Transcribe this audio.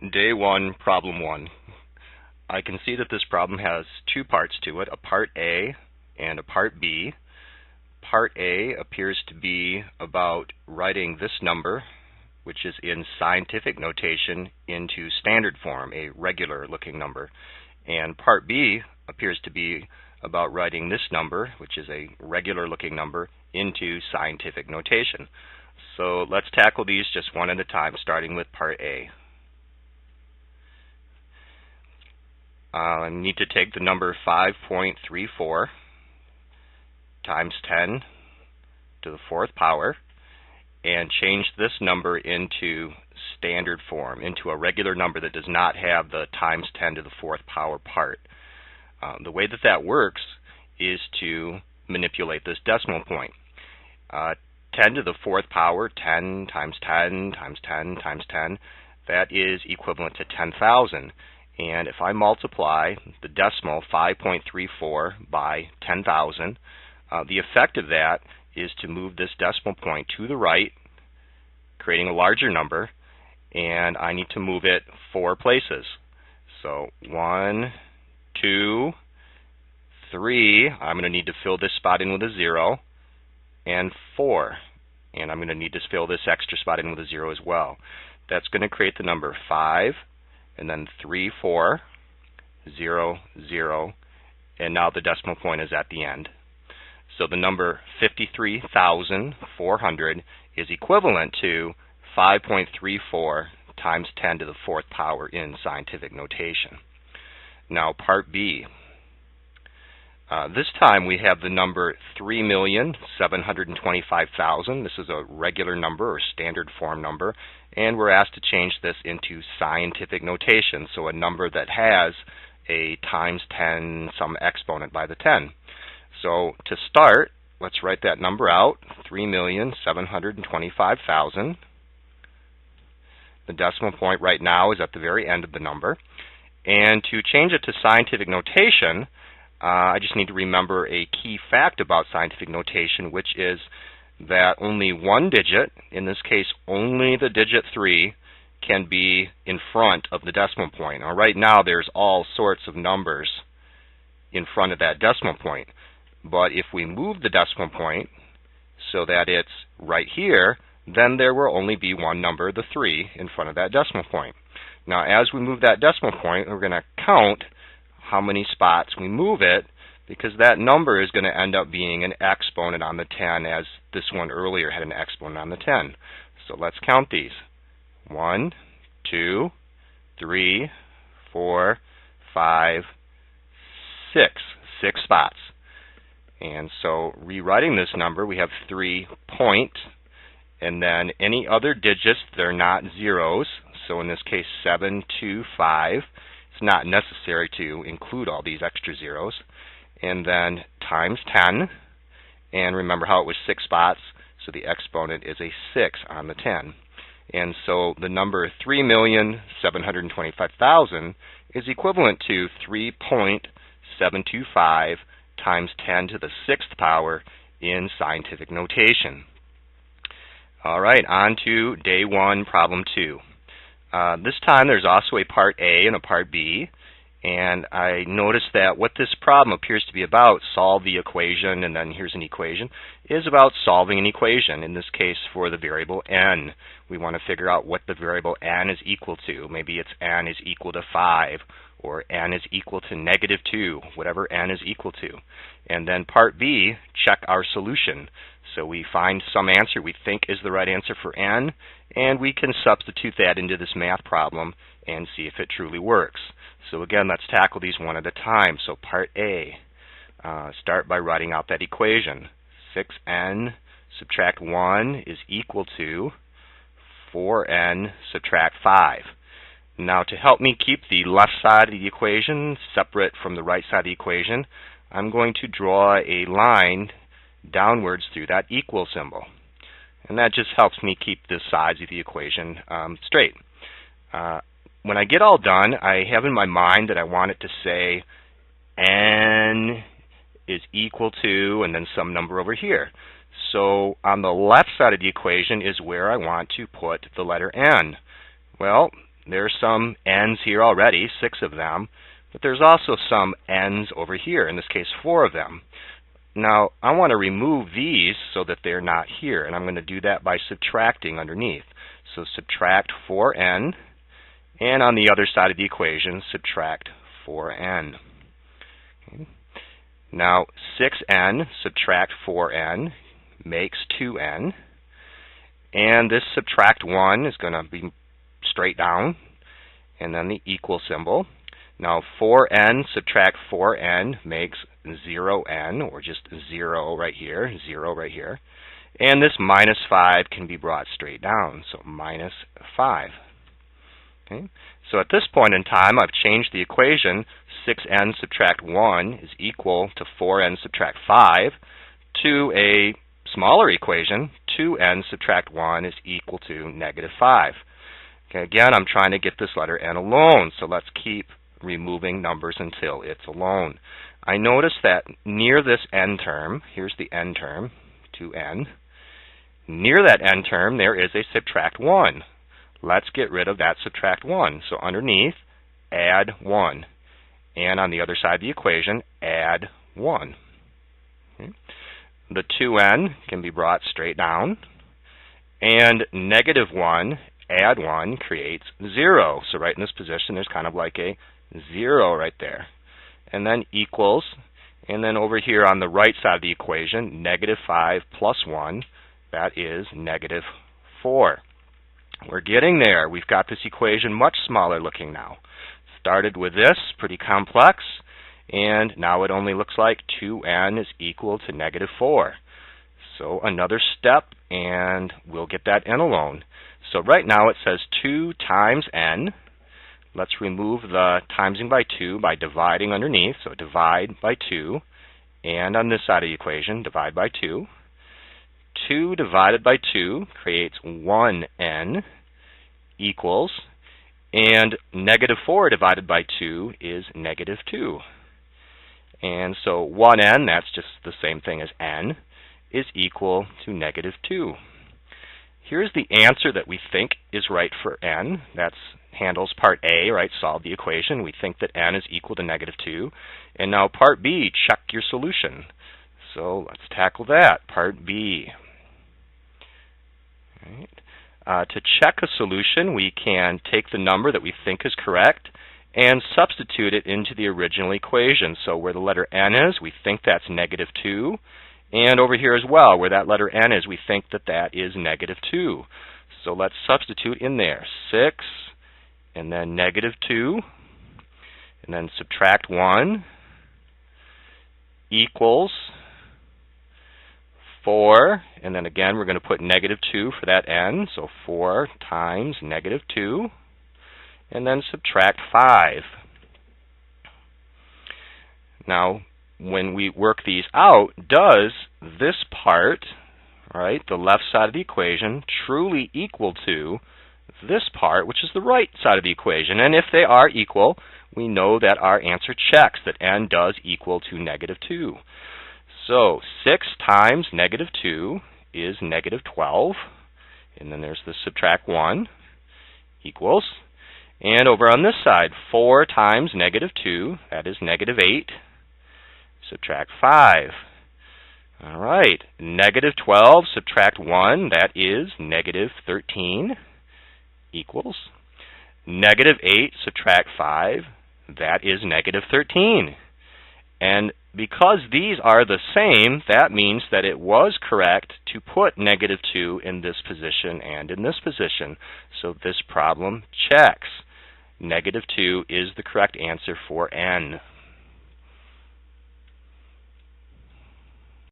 Day 1, Problem 1. I can see that this problem has two parts to it, a Part A and a Part B. Part A appears to be about writing this number, which is in scientific notation, into standard form, a regular-looking number. And Part B appears to be about writing this number, which is a regular-looking number, into scientific notation. So let's tackle these just one at a time, starting with Part A. I need to take the number 5.34 times 10 to the fourth power and change this number into standard form, into a regular number that does not have the times 10 to the fourth power part. The way that that works is to manipulate this decimal point. 10 to the fourth power, 10 times 10 times 10 times 10, that is equivalent to 10,000. And if I multiply the decimal 5.34 by 10,000, the effect of that is to move this decimal point to the right, creating a larger number, and I need to move it 4 places. So 1, 2, 3, I'm going to need to fill this spot in with a 0, and 4. And I'm going to need to fill this extra spot in with a 0 as well. That's going to create the number 5, and then 3, 4, 0, 0, and now the decimal point is at the end. So the number 53,400 is equivalent to 5.34 times 10 to the fourth power in scientific notation. Now Part B. This time we have the number 3,725,000. This is a regular number or standard form number, and we're asked to change this into scientific notation, so a number that has a times 10 some exponent by the 10. So to start, let's write that number out, 3,725,000. The decimal point right now is at the very end of the number. And to change it to scientific notation, I just need to remember a key fact about scientific notation, which is that only one digit, in this case only the digit 3, can be in front of the decimal point. Now right now there's all sorts of numbers in front of that decimal point. But if we move the decimal point so that it's right here, then there will only be one number, the 3, in front of that decimal point. Now as we move that decimal point, we're going to count how many spots we move it, because that number is going to end up being an exponent on the 10, as this one earlier had an exponent on the 10. So let's count these. 1, 2, 3, 4, 5, 6. 6 spots. And so rewriting this number, we have 3 point, and then any other digits that are not zeros, so in this case 7, 2, 5. It's not necessary to include all these extra zeros. And then times 10, and remember how it was 6 spots, so the exponent is a 6 on the 10. And so the number 3,725,000 is equivalent to 3.725 times 10 to the 6th power in scientific notation. All right, on to Day 1, Problem 2. This time there's also a Part A and a Part B, and I noticed that what this problem appears to be about, solve the equation, and then here's an equation, is about solving an equation, in this case for the variable n. We want to figure out what the variable n is equal to. Maybe it's n is equal to 5, or n is equal to -2, whatever n is equal to. And then Part B, check our solution. So we find some answer we think is the right answer for n, and we can substitute that into this math problem and see if it truly works. So again, let's tackle these one at a time. So Part A, start by writing out that equation. 6n subtract 1 is equal to 4n subtract 5. Now to help me keep the left side of the equation separate from the right side of the equation, I'm going to draw a line downwards through that equal symbol. And that just helps me keep the sides of the equation straight. When I get all done, I have in my mind that I want it to say n is equal to, and then some number over here. So on the left side of the equation is where I want to put the letter n. Well, there's some n's here already, 6 of them, but there's also some n's over here, in this case 4 of them. Now, I want to remove these so that they're not here, and I'm going to do that by subtracting underneath. So subtract 4n, and on the other side of the equation, subtract 4n. Okay. Now, 6n subtract 4n makes 2n, and this subtract 1 is going to be straight down, and then the equal symbol. Now 4n subtract 4n makes 0n, or just 0 right here, 0 right here. And this minus 5 can be brought straight down, so minus 5. Okay. So at this point in time, I've changed the equation. 6n subtract 1 is equal to 4n subtract 5 to a smaller equation. 2n subtract 1 is equal to negative 5. Okay, again, I'm trying to get this letter n alone, so let's keep removing numbers until it's alone. I notice that near this n term, here's the n term, 2n, near that n term there is a subtract 1. Let's get rid of that subtract 1. So underneath, add 1. And on the other side of the equation, add 1. Okay. The 2n can be brought straight down. And negative 1, add 1, creates 0. So right in this position, there's kind of like a 0 right there. And then equals, and then over here on the right side of the equation, negative 5 plus 1, that is negative 4. We're getting there. We've got this equation much smaller looking now. Started with this, pretty complex, and now it only looks like 2n is equal to negative 4. So another step, and we'll get that n alone. So right now it says 2 times n. Let's remove the timesing by 2 by dividing underneath. So divide by 2. And on this side of the equation, divide by 2. 2 divided by 2 creates 1n equals, and negative 4 divided by 2 is negative 2. And so 1n, that's just the same thing as n, is equal to negative 2. Here's the answer that we think is right for n. That's handles part A, right? Solve the equation. We think that n is equal to negative 2. And now part B, check your solution. So let's tackle that. Part B. Right. To check a solution, we can take the number that we think is correct and substitute it into the original equation. So where the letter n is, we think that's negative 2. And over here as well, where that letter n is, we think that that is negative 2. So let's substitute in there. 6, and then negative 2, and then subtract 1, equals 4, and then again we're going to put negative 2 for that n, so 4 times negative 2, and then subtract 5. Now, when we work these out, does this part, right, the left side of the equation, truly equal to this part, which is the right side of the equation? And if they are equal, we know that our answer checks, that n does equal to negative 2. So 6 times negative 2 is negative 12, and then there's the subtract 1, equals, and over on this side, 4 times negative 2, that is negative 8, subtract 5. All right, negative 12 subtract 1, that is negative 13, equals. Negative 8 subtract 5, that is negative 13. And because these are the same, that means that it was correct to put negative 2 in this position and in this position. So this problem checks. Negative 2 is the correct answer for n.